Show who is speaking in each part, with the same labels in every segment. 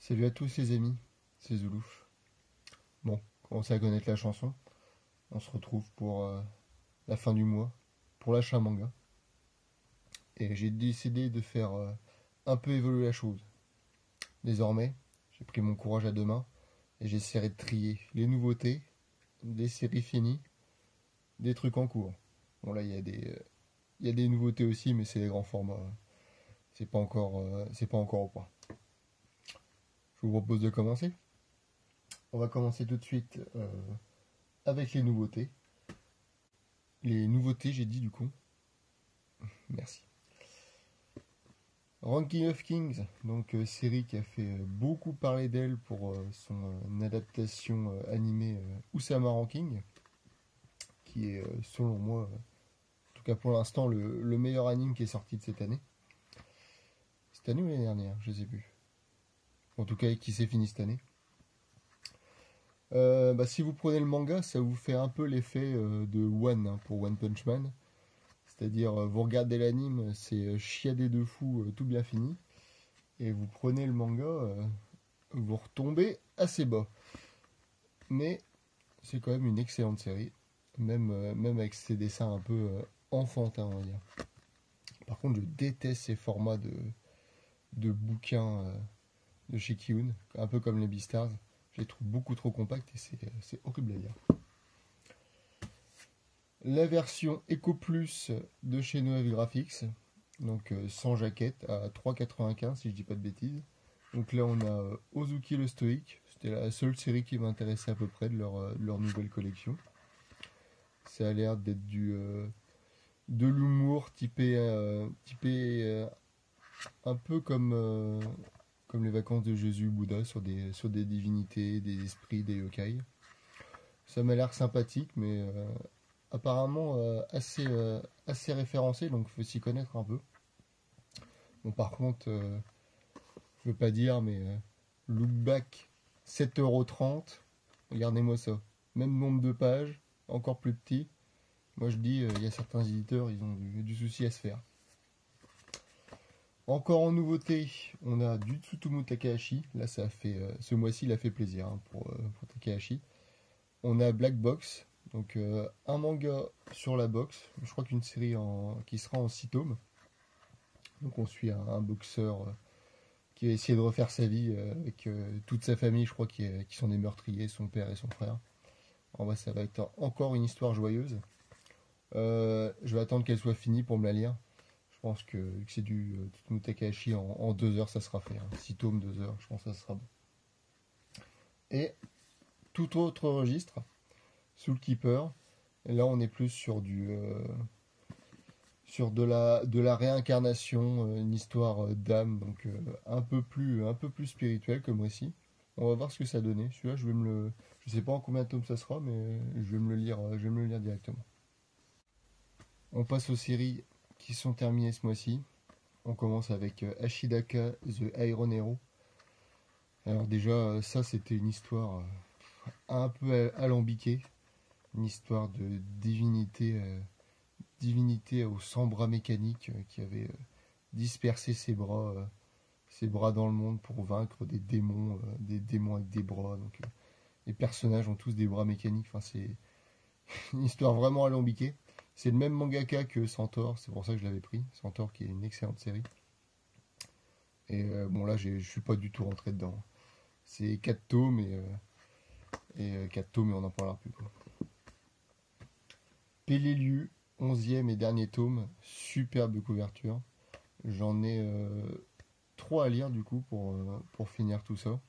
Speaker 1: Salut à tous les amis, c'est Zoulouf. Bon, on commence à connaître la chanson. On se retrouve pour la fin du mois, pour l'achat manga. Et j'ai décidé de faire un peu évoluer la chose. Désormais, j'ai pris mon courage à deux mains et j'essaierai de trier les nouveautés, des séries finies, des trucs en cours. Bon là, il y a des nouveautés aussi, mais c'est les grands formats. C'est pas encore au point. Je vous propose de commencer. On va commencer tout de suite avec les nouveautés. Les nouveautés, j'ai dit du coup. Merci. Ranking of Kings, donc série qui a fait beaucoup parler d'elle pour son adaptation animée Usama Ranking, qui est selon moi, en tout cas pour l'instant, le meilleur anime qui est sorti de cette année. Cette année ou l'année dernière, je sais plus. En tout cas, qui s'est fini cette année. Si vous prenez le manga, ça vous fait un peu l'effet de One hein, pour One Punch Man. C'est-à-dire, vous regardez l'anime, c'est chiadé de fou, tout bien fini. Et vous prenez le manga, vous retombez assez bas. Mais c'est quand même une excellente série. Même avec ses dessins un peu enfantins, on va dire. Par contre, je déteste ces formats de bouquins de chez Kiun, un peu comme les Beastars. Je les trouve beaucoup trop compacts et c'est horrible à lire. La version Eco Plus de chez Noël Graphics, donc sans jaquette, à 3,95 si je dis pas de bêtises. Donc là on a Ozuki le Stoïque, c'était la seule série qui m'intéressait à peu près de leur nouvelle collection. Ça a l'air d'être de l'humour typé un peu comme les vacances de Jésus Bouddha sur des divinités, des esprits, des yokai. Ça m'a l'air sympathique, mais apparemment assez référencé, donc il faut s'y connaître un peu. Bon, par contre, je veux pas dire, mais look back 7,30 €, regardez-moi ça. Même nombre de pages, encore plus petit. Moi je dis, il y a certains éditeurs, ils ont du souci à se faire. Encore en nouveauté, on a du Tsutomu Takahashi. Là, ça a fait, ce mois-ci, il a fait plaisir hein, pour Takahashi. On a Black Box, donc un manga sur la boxe. Je crois qu'une série qui sera en 6 tomes. Donc on suit un boxeur qui va essayer de refaire sa vie avec toute sa famille, je crois, qui sont des meurtriers, son père et son frère. En vrai, ça va être encore une histoire joyeuse. Je vais attendre qu'elle soit finie pour me la lire. Je pense que c'est du Tsutomu Takahashi en 2 heures, ça sera fait. 6 tomes, 2 heures, je pense que ça sera bon. Et tout autre registre, Soul Keeper. Et là, on est plus sur sur de la réincarnation, une histoire d'âme, donc un peu plus spirituelle comme récit. On va voir ce que ça donnait. Celui-là, je sais pas en combien de tomes ça sera, mais je vais me le lire directement. On passe aux séries qui sont terminées ce mois-ci. On commence avec Ashidaka The Iron Hero. Alors déjà, ça c'était une histoire un peu alambiquée, une histoire de divinité aux 100 bras mécaniques qui avait dispersé ses bras dans le monde pour vaincre des démons avec des bras. Donc les personnages ont tous des bras mécaniques. Enfin, c'est une histoire vraiment alambiquée. C'est le même mangaka que Centaure, c'est pour ça que je l'avais pris. Centaure qui est une excellente série. Et bon là, je suis pas du tout rentré dedans. C'est 4 tomes et 4 tomes et on n'en parlera plus. Peleliu, 11e et dernier tome, superbe couverture. J'en ai 3 à lire du coup pour finir tout ça.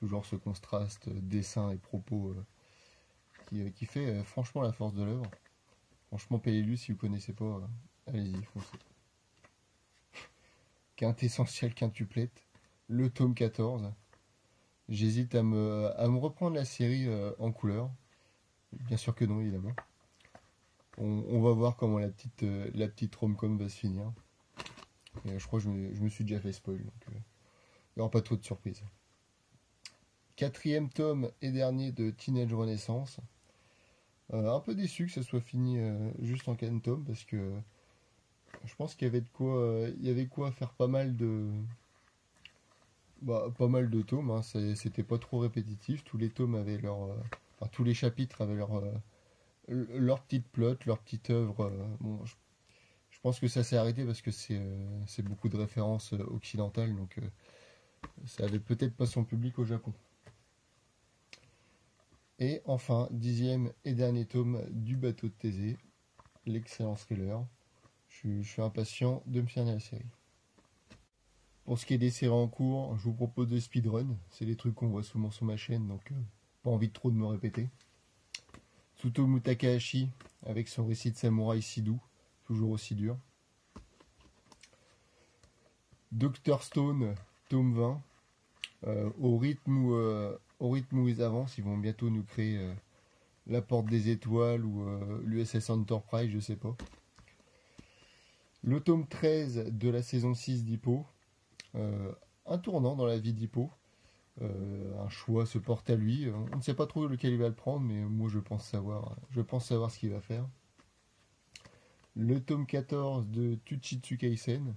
Speaker 1: Toujours ce contraste dessin et propos qui fait franchement la force de l'œuvre. Franchement, Peleliu, si vous connaissez pas, allez-y, foncez. Quintessentiel quintuplette, le tome 14. J'hésite à me reprendre la série en couleur. Bien sûr que non, évidemment. On va voir comment la petite rom-com va se finir. Et je crois que je me suis déjà fait spoil, donc il n'y aura pas trop de surprises. 4e tome et dernier de Teenage Renaissance. Un peu déçu que ça soit fini juste en 4 tomes parce que je pense qu'il y avait de quoi, il y avait quoi faire pas mal Bah, pas mal de tomes, hein, c'était pas trop répétitif. Tous les tomes avaient enfin, tous les chapitres avaient leur petite plot, leur petite œuvre. Bon, je pense que ça s'est arrêté parce que c'est beaucoup de références occidentales, donc ça avait peut-être pas son public au Japon. Et enfin, 10e et dernier tome du bateau de Thésée, l'excellent thriller. Je suis impatient de me finir la série. Pour ce qui est des séries en cours, je vous propose de speedrun. C'est des trucs qu'on voit souvent sur ma chaîne, donc pas envie de trop de me répéter. Tsutomu Takahashi, avec son récit de samouraï si doux, toujours aussi dur. Dr Stone, tome 20, au rythme où ils avancent, ils vont bientôt nous créer la Porte des Étoiles ou l'USS Enterprise, je sais pas. Le tome 13 de la saison 6 d'Hippo, un tournant dans la vie d'Hippo, un choix se porte à lui, on ne sait pas trop lequel il va le prendre, mais moi je pense savoir ce qu'il va faire. Le tome 14 de Tuchitsu Kaisen,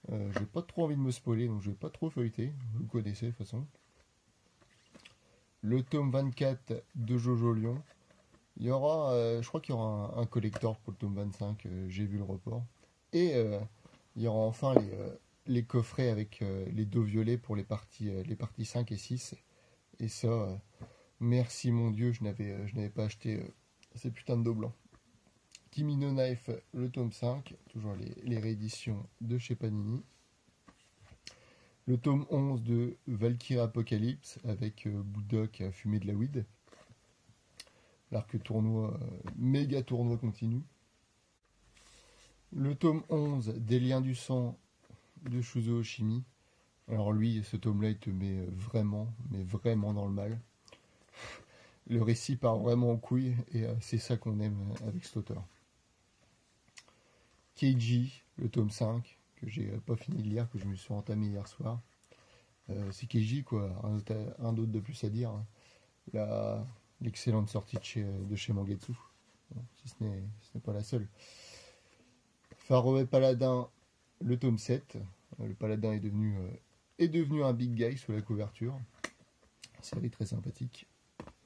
Speaker 1: j'ai pas trop envie de me spoiler, donc je vais pas trop feuilleter, vous le connaissez de toute façon. Le tome 24 de Jojo Lion. Il y aura, je crois qu'il y aura un collector pour le tome 25, j'ai vu le report. Et il y aura enfin les coffrets avec les dos violets pour les parties 5 et 6. Et ça, merci mon Dieu, je n'avais pas acheté ces putains de dos blancs. Kimi no Knife, le tome 5, toujours les rééditions de chez Panini. Le tome 11 de Valkyrie Apocalypse avec Budok à fumer de la weed. L'arc tournoi, méga tournoi continu. Le tome 11 des Liens du sang de Shuzo Oshimi. Alors lui, ce tome-là, il te met vraiment, mais vraiment dans le mal. Le récit part vraiment en couille et c'est ça qu'on aime avec cet auteur. Keiji, le tome 5, que j'ai pas fini de lire, que je me suis entamé hier soir. C'est Keiji, quoi, un d'autre de plus à dire. L'excellente sortie de chez Mangetsu, bon, si ce n'est pas la seule. Faroe Paladin, le tome 7. Le Paladin est devenu un big guy sous la couverture. Série très sympathique.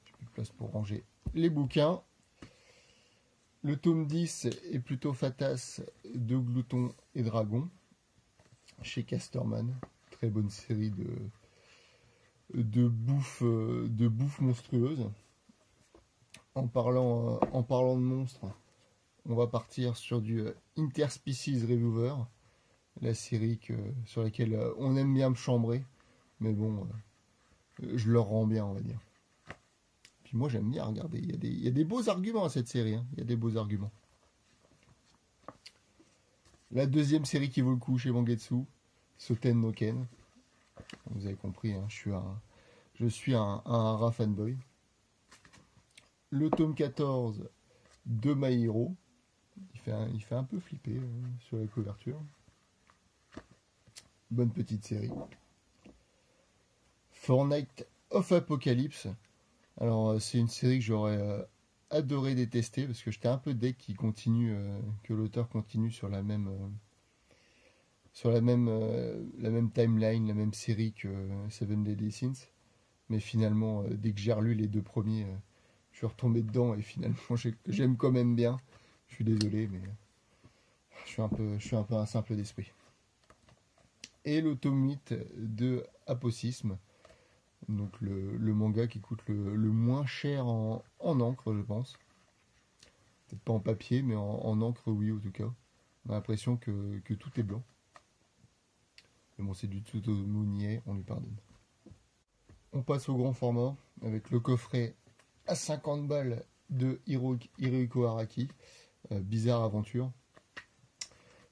Speaker 1: J'ai plus de place pour ranger les bouquins. Le tome 10 est plutôt fatasse de Glouton et Dragon chez Casterman. Très bonne série de bouffe monstrueuse. En parlant de monstres, on va partir sur du Interspecies Reviewer, la série sur laquelle on aime bien me chambrer, mais bon, je leur rends bien, on va dire. Puis moi j'aime bien regarder, il y a des beaux arguments à cette série, hein. Il y a des beaux arguments. La deuxième série qui vaut le coup chez Mangetsu, Soten no Ken. Vous avez compris, hein, je suis un hara fanboy. Le tome 14 de My Hero. Il fait un peu flipper sur la couverture. Bonne petite série. Fortnite of Apocalypse. Alors c'est une série que j'aurais adoré détester parce que j'étais un peu deck que l'auteur continue sur la même timeline, la même série que Seven Deadly Sins. Mais finalement, dès que j'ai relu les deux premiers, je suis retombé dedans et finalement j'aime quand même bien. Je suis désolé, mais je suis un peu un simple d'esprit. Et le tome 8 de Apocisme, donc le manga qui coûte le moins cher en encre, je pense. Peut-être pas en papier, mais en encre, oui, en tout cas. On a l'impression que tout est blanc. Mais bon, c'est du Tsutomu Nie, on lui pardonne. On passe au grand format avec le coffret à 50 balles de Hirohiko Araki. Bizarre aventure.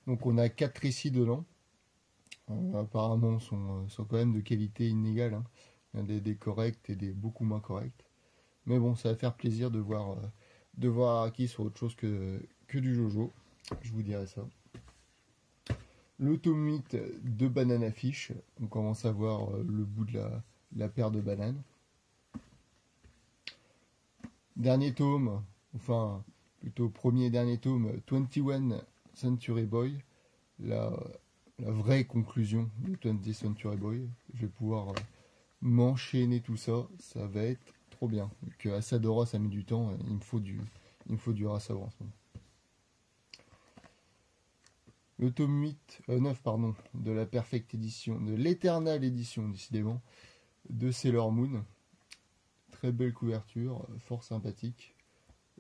Speaker 1: Donc on a 4 récits dedans. Apparemment sont quand même de qualité inégale. Hein. Il y a des corrects et des beaucoup moins corrects. Mais bon, ça va faire plaisir de voir Araki sur autre chose que du Jojo. Je vous dirai ça. Le tome 8 de Banana Fish. On commence à voir le bout de la paire de bananes. Dernier tome, enfin plutôt premier et dernier tome, 21 Century Boy. Là, la vraie conclusion de 20th Century Boy. Je vais pouvoir m'enchaîner tout ça, ça va être trop bien. Que Asadora, ça met du temps, il me faut du Urasawa en ce moment. Le tome 9 pardon, de la Perfect Edition, de l'Eternal Edition, décidément, de Sailor Moon. Très belle couverture, fort sympathique.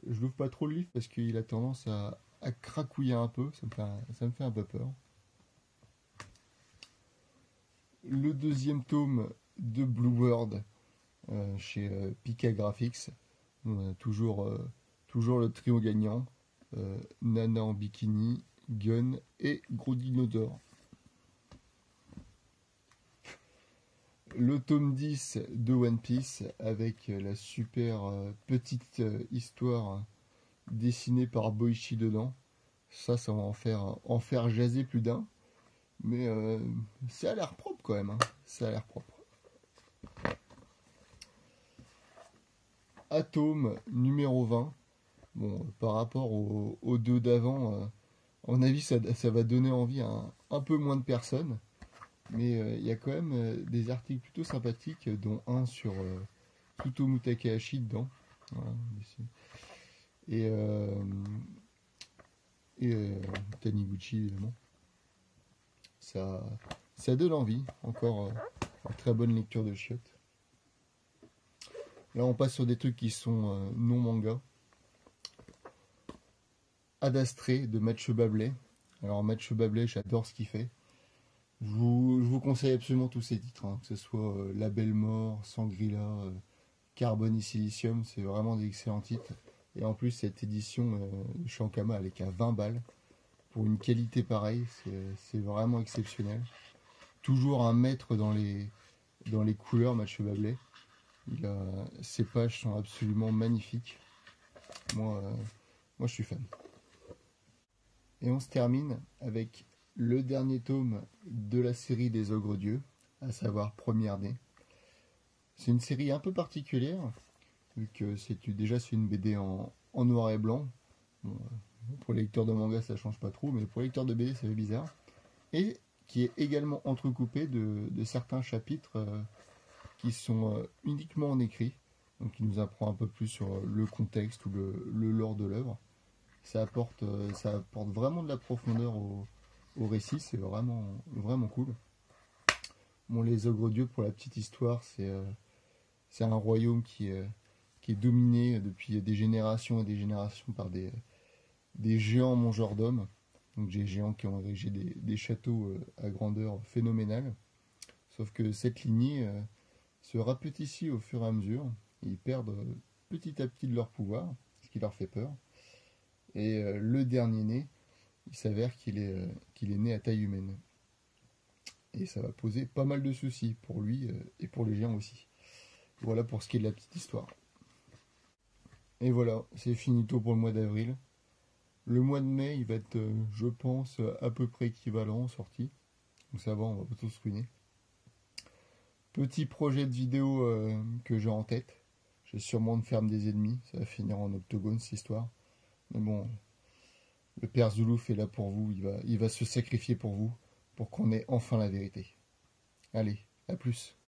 Speaker 1: Je l'ouvre pas trop le livre parce qu'il a tendance à cracouiller un peu, ça me fait un peu peur. Le deuxième tome de Blue World chez Pika Graphics. On a toujours le trio gagnant. Nana en bikini, Gun et Gros Dinosaure. Le tome 10 de One Piece avec la super petite histoire dessinée par Boichi dedans. Ça va en faire jaser plus d'un. Mais ça a l'air propre quand même. Hein. Ça a l'air propre. Atome numéro 20. Bon, par rapport aux deux d'avant, à mon avis, ça va donner envie à un peu moins de personnes. Mais il y a quand même des articles plutôt sympathiques, dont un sur Tsutomu Takahashi dedans. Voilà, ici. Et Taniguchi, évidemment. Ça donne envie. Encore une très bonne lecture de chiottes. Là, on passe sur des trucs qui sont non manga. Ad Astra de Mathieu Bablé. Alors, Mathieu Bablé, j'adore ce qu'il fait. Je vous conseille absolument tous ces titres, hein, que ce soit La Belle Mort, Sangrila, Carbone et Silicium, c'est vraiment des excellents titres. Et en plus, cette édition de Shankama, elle est qu'à 20 balles. Pour une qualité pareille, c'est vraiment exceptionnel. Toujours un maître dans les couleurs, Mathieu Bablé. Ses pages sont absolument magnifiques. Moi, je suis fan. Et on se termine avec le dernier tome de la série des Ogres Dieux, à savoir Première Née. C'est une série un peu particulière, vu que c'est une BD en noir et blanc. Bon, pour les lecteurs de manga, ça change pas trop, mais pour les lecteurs de BD, ça fait bizarre. Et qui est également entrecoupé de certains chapitres qui sont uniquement en écrit, donc qui nous apprend un peu plus sur le contexte ou le lore de l'œuvre. Ça apporte vraiment de la profondeur au récit, c'est vraiment, vraiment cool. Bon, les Ogres Dieux, pour la petite histoire, c'est un royaume qui est dominé depuis des générations et des générations par des géants mangeurs d'hommes. Donc des géants qui ont érigé des châteaux à grandeur phénoménale. Sauf que cette lignée se rapetissait au fur et à mesure. Et ils perdent petit à petit de leur pouvoir, ce qui leur fait peur. Et le dernier né, il s'avère qu'il est né à taille humaine. Et ça va poser pas mal de soucis pour lui et pour les géants aussi. Voilà pour ce qui est de la petite histoire. Et voilà, c'est finito pour le mois d'avril. Le mois de mai, il va être, je pense, à peu près équivalent en sortie. Donc ça va, on va pas tous se ruiner. Petit projet de vidéo que j'ai en tête. J'ai sûrement de ferme des ennemis. Ça va finir en octogone, cette histoire. Mais bon, le père Zoulouf est là pour vous. Il va se sacrifier pour vous, pour qu'on ait enfin la vérité. Allez, à plus.